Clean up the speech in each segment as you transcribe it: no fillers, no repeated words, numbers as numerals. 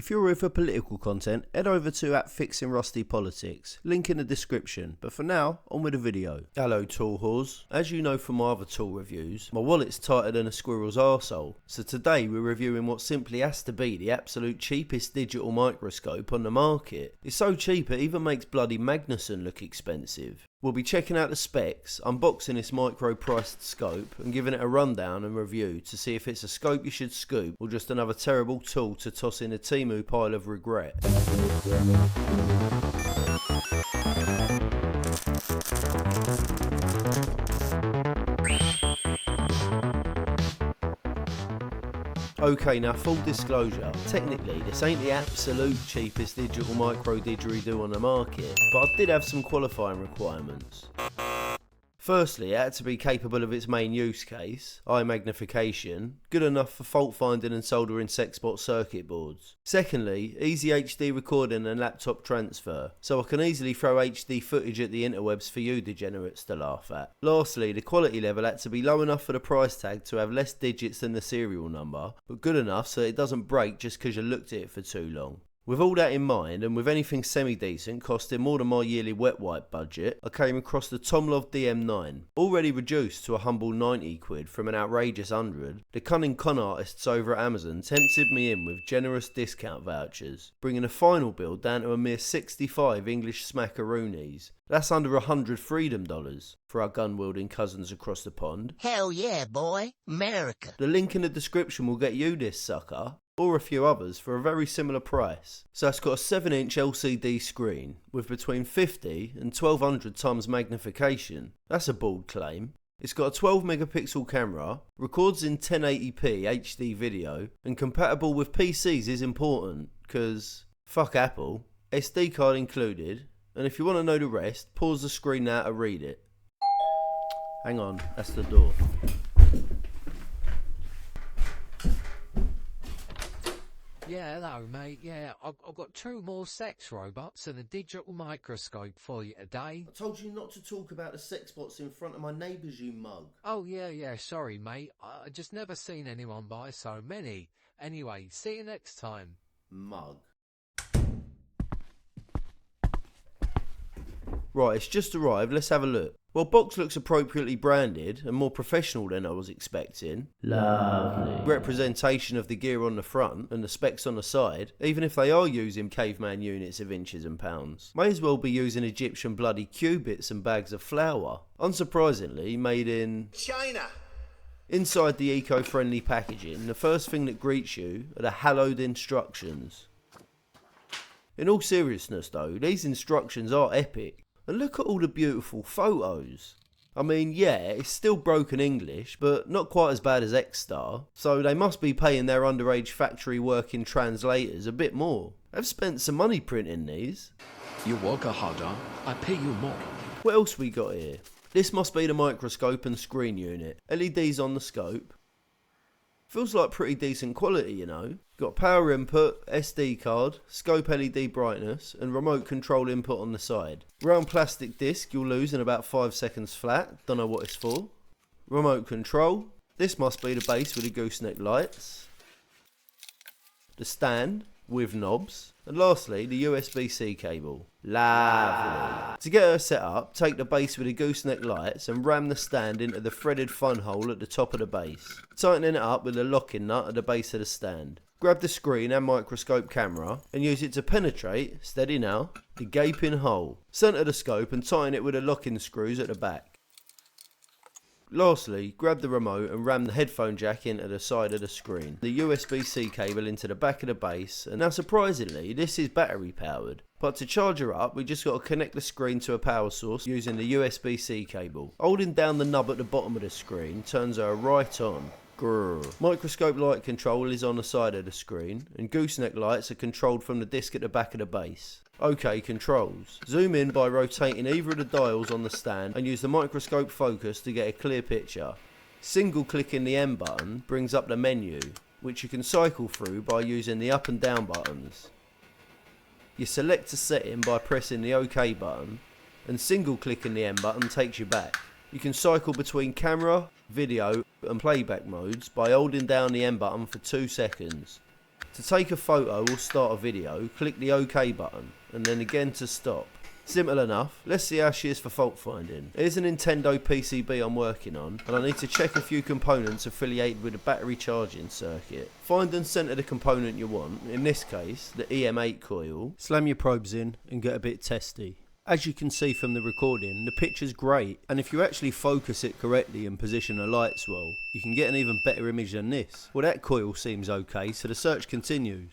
If you're here for political content, head over to @FixingRustyPolitics, link in the description. But for now, on with the video. Hello tool whores. As you know from my other tool reviews, my wallet's tighter than a squirrel's arsehole. So today we're reviewing what simply has to be the absolute cheapest digital microscope on the market. It's so cheap it even makes bloody Magnuson look expensive. We'll be checking out the specs, unboxing this micro-priced scope and giving it a rundown and review to see if it's a scope you should scoop or just another terrible tool to toss in a Temu pile of regret. Okay, now full disclosure, technically this ain't the absolute cheapest digital micro didgeridoo on the market, but I did have some qualifying requirements. Firstly, it had to be capable of its main use case, eye magnification, good enough for fault finding and soldering sexbot circuit boards. Secondly, easy HD recording and laptop transfer, so I can easily throw HD footage at the interwebs for you degenerates to laugh at. Lastly, the quality level had to be low enough for the price tag to have less digits than the serial number, but good enough so it doesn't break just because you looked at it for too long. With all that in mind, and with anything semi-decent costing more than my yearly wet wipe budget, I came across the Tomlov DM9. Already reduced to a humble 90 quid from an outrageous 100, the cunning con artists over at Amazon tempted me in with generous discount vouchers, bringing the final bill down to a mere 65 English smackaroonies. That's under $100 freedom dollars for our gun-wielding cousins across the pond. Hell yeah, boy. America. The link in the description will get you this sucker, or a few others, for a very similar price. So it's got a 7-inch LCD screen with between 50 and 1200 times magnification. That's a bold claim. It's got a 12 megapixel camera, records in 1080p HD video, and compatible with PCs is important, cause fuck Apple. SD card included, and if you want to know the rest, pause the screen now to read it. Hang on, that's the door. Yeah, hello mate, yeah, I've got 2 more sex robots and a digital microscope for you today. I told you not to talk about the sex bots in front of my neighbours, you mug. Oh yeah, sorry mate, I just never seen anyone buy so many. Anyway, see you next time. Mug. Right, it's just arrived, let's have a look. Well, box looks appropriately branded and more professional than I was expecting. Lovely. Representation of the gear on the front and the specs on the side, even if they are using caveman units of inches and pounds. May as well be using Egyptian bloody cubits and bags of flour. Unsurprisingly, made in China. Inside the eco-friendly packaging, the first thing that greets you are the hallowed instructions. In all seriousness though, these instructions are epic. And look at all the beautiful photos. I mean, yeah, it's still broken English, but not quite as bad as X-Star, so they must be paying their underage factory working translators a bit more. They've spent some money printing these. You work harder, I pay you more. What else we got here? This must be the microscope and screen unit. LEDs on the scope. Feels like pretty decent quality, you know. Got power input, SD card, scope LED brightness, and remote control input on the side. Round plastic disc you'll lose in about 5 seconds flat, don't know what it's for. Remote control. This must be the base with the gooseneck lights. The stand with knobs. And lastly, the USB-C cable. Lovely. To get her set up, take the base with the gooseneck lights and ram the stand into the threaded fun hole at the top of the base, tightening it up with a locking nut at the base of the stand. Grab the screen and microscope camera and use it to penetrate, steady now, the gaping hole. Centre the scope and tighten it with the locking screws at the back. Lastly, grab the remote and ram the headphone jack into the side of the screen, the USB-C cable into the back of the base, and now surprisingly this is battery powered. But to charge her up we just got to connect the screen to a power source using the USB-C cable. Holding down the nub at the bottom of the screen turns her right on. Grrr. Microscope light control is on the side of the screen, and gooseneck lights are controlled from the disc at the back of the base. OK, controls. Zoom in by rotating either of the dials on the stand and use the microscope focus to get a clear picture. Single clicking the M button brings up the menu, which you can cycle through by using the up and down buttons. You select a setting by pressing the OK button, and single clicking the M button takes you back. You can cycle between camera, video and playback modes by holding down the M button for 2 seconds. To take a photo or start a video, click the OK button, and then again to stop. Simple enough. Let's see how she is for fault finding. Here's a Nintendo PCB I'm working on, and I need to check a few components affiliated with a battery charging circuit. Find and centre the component you want, in this case the EM8 coil. Slam your probes in and get a bit testy. As you can see from the recording, the picture's great, and if you actually focus it correctly and position the lights well, you can get an even better image than this. Well, that coil seems okay, so the search continues.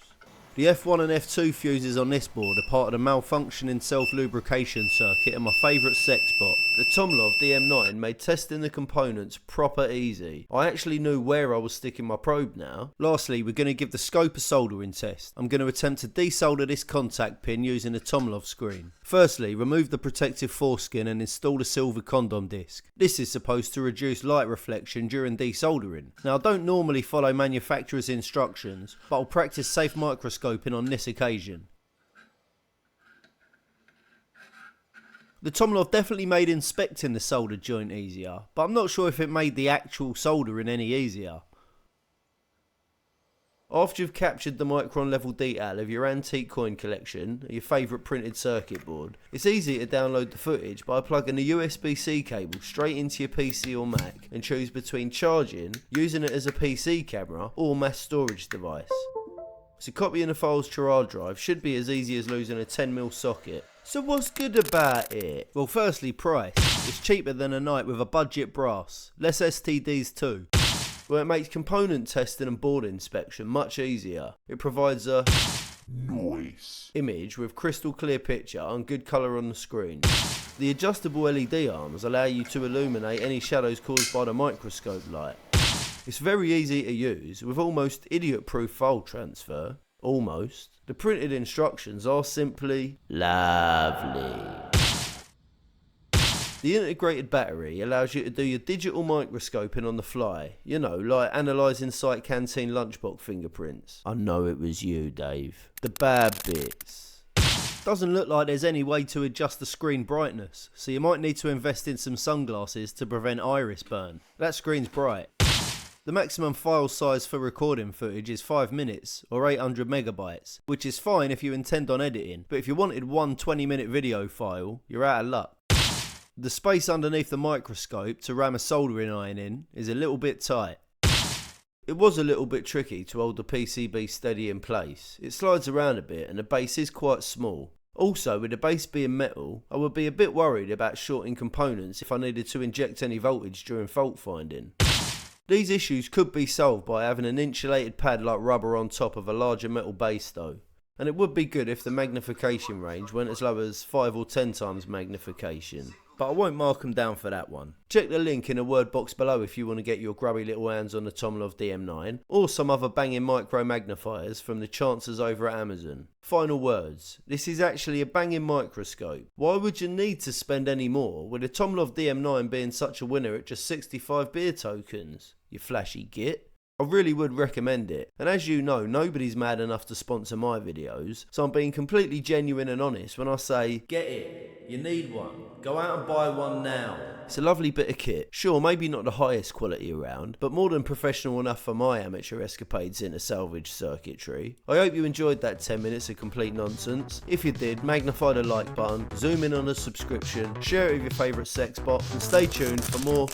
The F1 and F2 fuses on this board are part of the malfunctioning self-lubrication circuit and my favourite sex bot. The Tomlov DM9 made testing the components proper easy. I actually knew where I was sticking my probe now. Lastly, we're going to give the scope a soldering test. I'm going to attempt to desolder this contact pin using the Tomlov screen. Firstly, remove the protective foreskin and install the silver condom disc. This is supposed to reduce light reflection during desoldering. Now, I don't normally follow manufacturer's instructions, but I'll practice safe microscoping on this occasion. The Tomlov definitely made inspecting the soldered joint easier, but I'm not sure if it made the actual soldering any easier. After you've captured the micron level detail of your antique coin collection, or your favourite printed circuit board, it's easy to download the footage by plugging a USB-C cable straight into your PC or Mac and choose between charging, using it as a PC camera, or mass storage device. So copying the files to your hard drive should be as easy as losing a 10mm socket. So what's good about it? Well, firstly, price. It's cheaper than a night with a budget brass. Less STDs too. Well, it makes component testing and board inspection much easier. It provides a nice image with crystal clear picture and good colour on the screen. The adjustable LED arms allow you to illuminate any shadows caused by the microscope light. It's very easy to use with almost idiot-proof file transfer. Almost. The printed instructions are simply lovely. The integrated battery allows you to do your digital microscoping on the fly. You know, like analysing site canteen lunchbox fingerprints. I know it was you, Dave. The bad bits. Doesn't look like there's any way to adjust the screen brightness, so you might need to invest in some sunglasses to prevent iris burn. That screen's bright. The maximum file size for recording footage is 5 minutes or 800 megabytes, which is fine if you intend on editing, but if you wanted one 20-minute video file, you're out of luck. The space underneath the microscope to ram a soldering iron in is a little bit tight. It was a little bit tricky to hold the PCB steady in place. It slides around a bit and the base is quite small. Also, with the base being metal, I would be a bit worried about shorting components if I needed to inject any voltage during fault finding. These issues could be solved by having an insulated pad like rubber on top of a larger metal base though. And it would be good if the magnification range went as low as 5 or 10 times magnification. But I won't mark them down for that one. Check the link in the word box below if you want to get your grubby little hands on the Tomlov DM9 or some other banging micro magnifiers from the chances over at Amazon. Final words. This is actually a banging microscope. Why would you need to spend any more with the Tomlov DM9 being such a winner at just 65 beer tokens? You flashy git. I really would recommend it, and as you know, nobody's mad enough to sponsor my videos, so I'm being completely genuine and honest when I say, get it, you need one, go out and buy one now. It's a lovely bit of kit, sure maybe not the highest quality around, but more than professional enough for my amateur escapades into salvage circuitry. I hope you enjoyed that 10 minutes of complete nonsense. If you did, magnify the like button, zoom in on the subscription, share it with your favourite sex bot, and stay tuned for more.